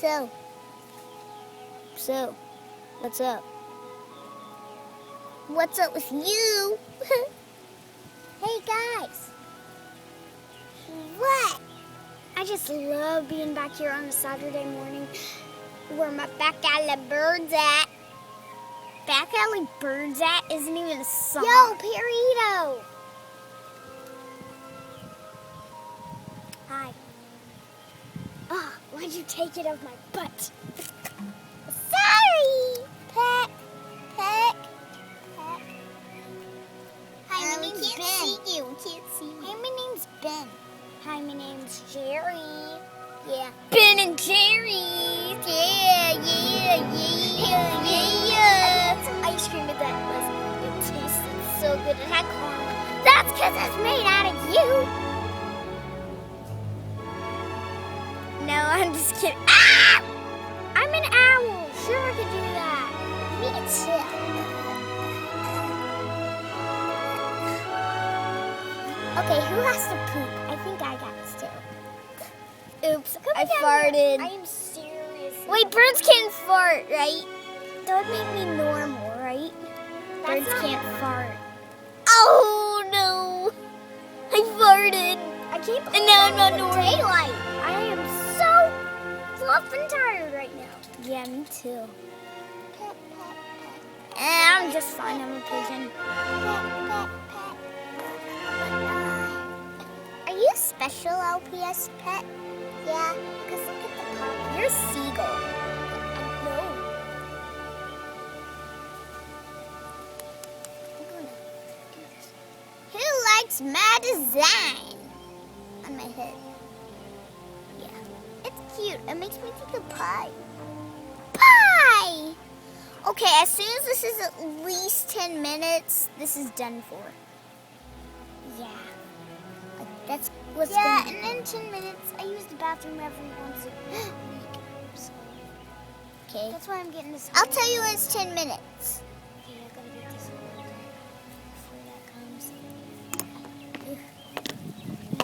So, what's up? What's up with you? Hey guys. What? I just love being back here on a Saturday morning where my back alley birds at. Back alley birds at isn't even a song. Yo, Perito. Hi. Oh, why'd you take it off my butt? Sorry. Peck. Peck. Peck. Hi, my name's Ben. See you. Can't see me. Hey, my name's Ben. Hi, my name's Jerry. Yeah. Ben and Jerry. Yeah. I had some ice cream at that was it tasted so good. It had caramel. That's because it's made out of you. No, I'm just kidding. Ah! I'm an owl. Sure, I could do that. Me too. Okay, who has to poop? I think I got to. Oops, I farted. I am serious. Wait, birds can't fart, right? That would make me normal, right? Birds can't fart. Oh no! I farted. I can't believe And now I'm not it's normal. daylight. I am so fluff and tired right now. Yeah, me too. Pet, pet, pet. I'm just fine. I'm a pigeon. Are you a special LPS pet? Yeah, because look at the pup. You're a seagull. I know. I'm gonna do this. Who likes my design on my head? Yeah, it's cute. It makes me think of pie. Pie! Okay, as soon as this is at least 10 minutes, this is done for. Yeah. That's what's Yeah, gonna and then 10 minutes. I use the bathroom every once a week. So Okay. that's why I'm getting this. I'll tell you when it's 10 minutes. Okay, I gotta get this order before that comes.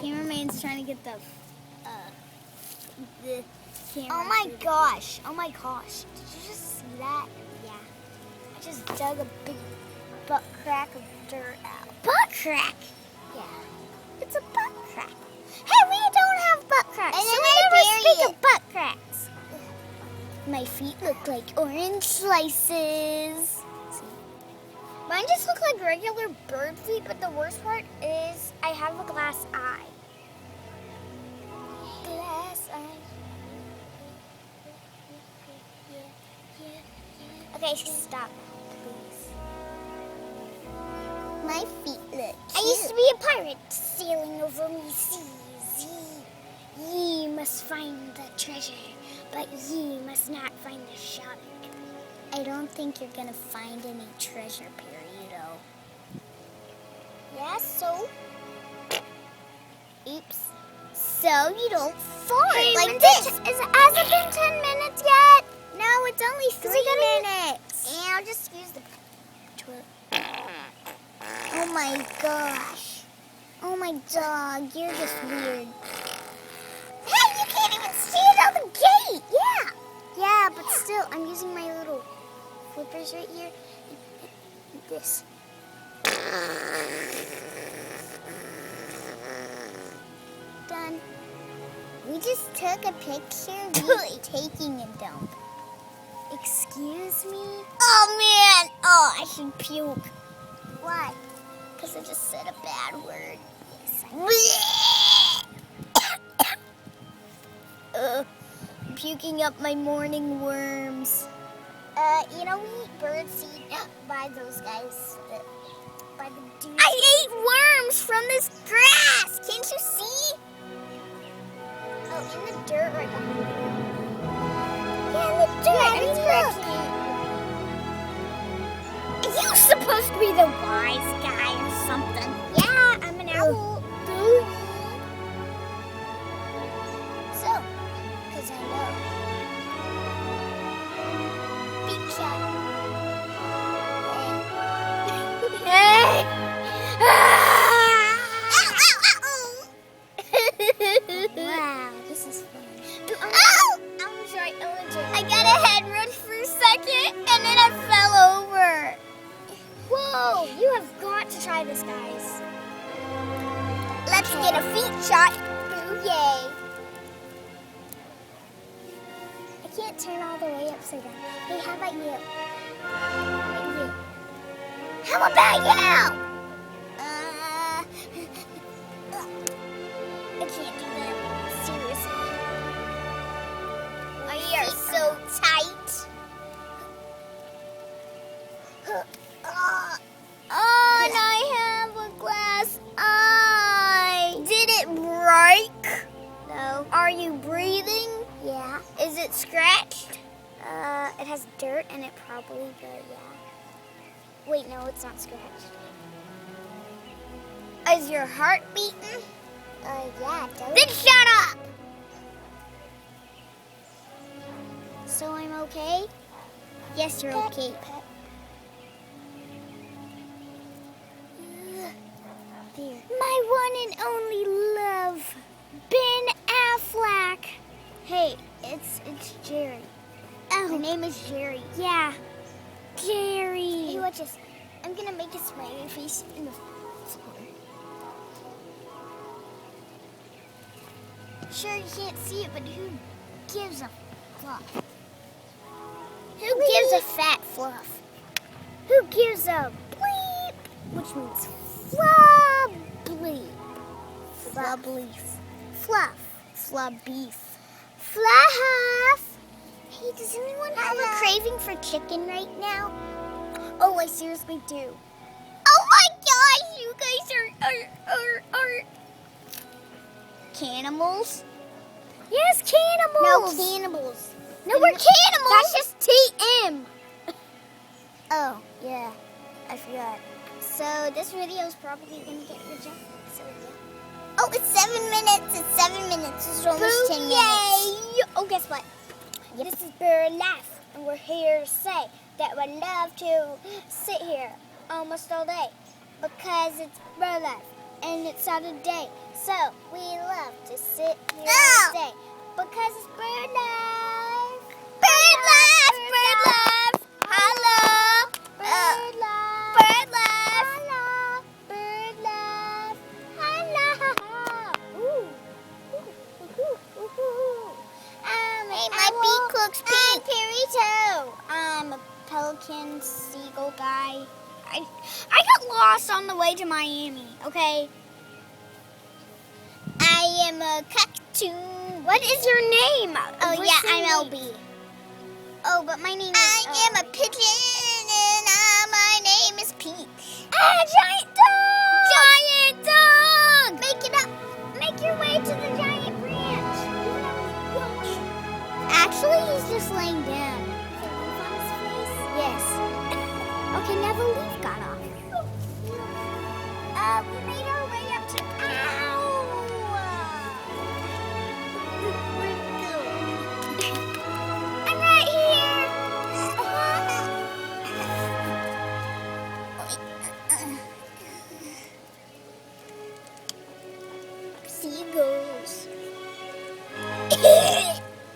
Cameraman's trying to get the camera. Oh my gosh. Oh my gosh. Did you just see that? Yeah. I just dug a big butt crack of dirt out. Butt crack. Yeah. It's a butt crack. Hey, we don't have butt cracks. And so then we I never bury speak it. of butt cracks. My feet look like orange slices. Mine just look like regular bird feet, but the worst part is I have a glass eye. Glass eye. Okay, stop, please. My feet look I used to be a pirate, sailing over me seas. Ye must find the treasure, but ye must not find the shark. I don't think you're gonna find any treasure, Perito. Yeah, so? Oops. So you don't fart Hey, like when's this. Has it been 10 minutes yet? No, it's only 3 minutes. And I'll just use the toilet. Oh my gosh. Oh my dog, you're just weird. Hey, you can't even see it out the gate. Yeah. Yeah, but still, I'm using my little flippers right here. This. Done. We just took a picture of you taking a dump. Excuse me? Oh man! Oh, I should puke. Why? Because I just said a bad word. Yes, I'm puking up my morning worms. you know, we eat bird seed by those guys. By the dudes. I ate worms from this grass. Can't you see? Oh, in the dirt right behind you. Yeah, in the dirt. Yeah, it's look. Are you supposed to be the wise guy or something? Yeah, I'm an owl. So, because I know. Big shot. Hey! Wow, this is fun. I'm sorry. I got a head rush for a second, and then I fell over. Whoa, you have got to try this, guys. Let's get a feet shot. Boo, yay. I can't turn all the way upside down. Hey, how about you? How about you? I can't do that. Seriously. We are so tight. Oh, and I have a glass eye. Did it break? No. Are you breathing? Yeah. Is it scratched? It has dirt in it probably, but yeah. Wait, no, it's not scratched. Is your heart beating? Yeah, it does. Then shut up. So I'm okay? Yes, you're okay. There. My one and only love, Ben Affleck. Hey, it's Jerry. Oh, My name is Jerry. yeah, Jerry. Hey, watch this. I'm gonna make a smiley face in the floor. Sure, you can't see it, but who gives a fluff? Who gives a fat fluff? Who gives a bleep? Which means Flub bleep. Fluff. Fluff. Flub beef. fluff. Hey, does anyone have a craving for chicken right now? Oh, I seriously do. Oh my gosh, you guys are cannibals? Yes, cannibals. No, cannibals. No, we're cannibals. That's just TM. Oh, yeah. I forgot. So this video is probably going to get rejected. So yeah. Oh, it's 7 minutes. It's 7 minutes. It's almost 10 minutes. Yay! Oh, guess what? This is Bird Life, and we're here to say that we love to sit here almost all day because it's Bird Life and it's Saturday. So we love to sit here all day because it's Bird Life. Bird life, bird life. Hello. Bird Life. Bird life. Hello. Bird Life. Hello. Ooh. Ooh. Ooh. Ooh. Ooh. Hey, my beak looks pink. I'm a pelican seagull guy. I got lost on the way to Miami, okay? I am a cockatoo. What is your name? Oh, What's yeah, your I'm name? LB. Oh, but my name is... I am a pigeon, and my name is Peach. Ah, giant dog! Giant dog! Make it up. Make your way to the giant branch. Actually, he's just laying down. Yes. Okay, now the leaf got off. We made our way up to... Ow! I'm right here. Seagulls.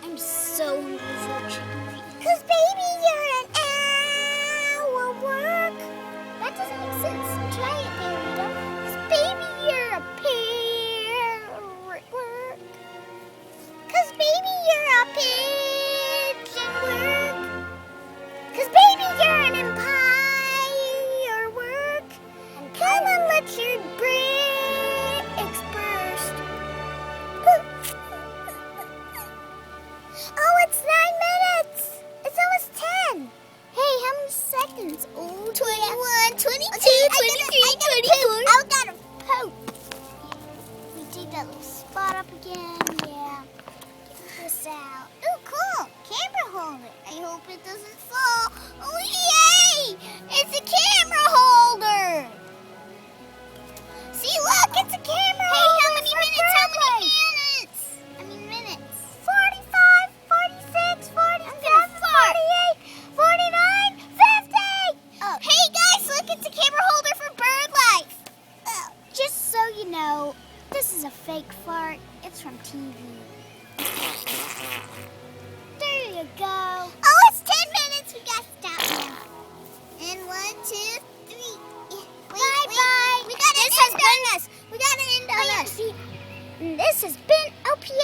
I'm so hungry for chicken right now. 'Cause baby, you're an owl work. That doesn't make sense. Try it, Marita. 'Cause baby, you're a parrot work. 'Cause baby, you're a pigeon work. 'Cause baby, you're an empire work. Come on, let your bricks burst. Oh, it's 9 minutes. It's almost 10. Hey, how many seconds? Oh, 21, 22, 23, 24. I gotta poop. We dig that little spot up again. Yeah. Get this out. Oh, cool. Camera holder. I hope it doesn't fall. Oh, yay! It's a camera holder. See, look, it's a camera holder. Hey, how many minutes? How many minutes? I mean, minutes. 45, 46, 47, 48, 49, 50. Oh. Hey, guys, look, it's a camera holder for bird life. Just so you know, this is a fake fart. It's from TV. There you go.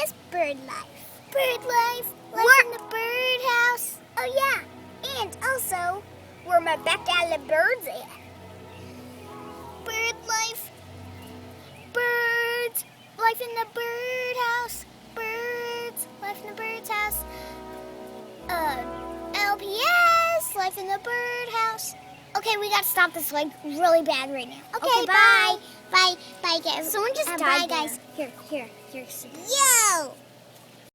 is bird life? Bird life. Life in the birdhouse. Oh yeah, and also where my backyard birds at. Bird life. Birds. Life in the birdhouse. Birds. Life in the bird's house. LPS. Life in the birdhouse. Okay, we gotta stop this like really bad right now. Okay, bye. bye. Bye, guys. Someone just Bye, died guys. there. Here. Yo!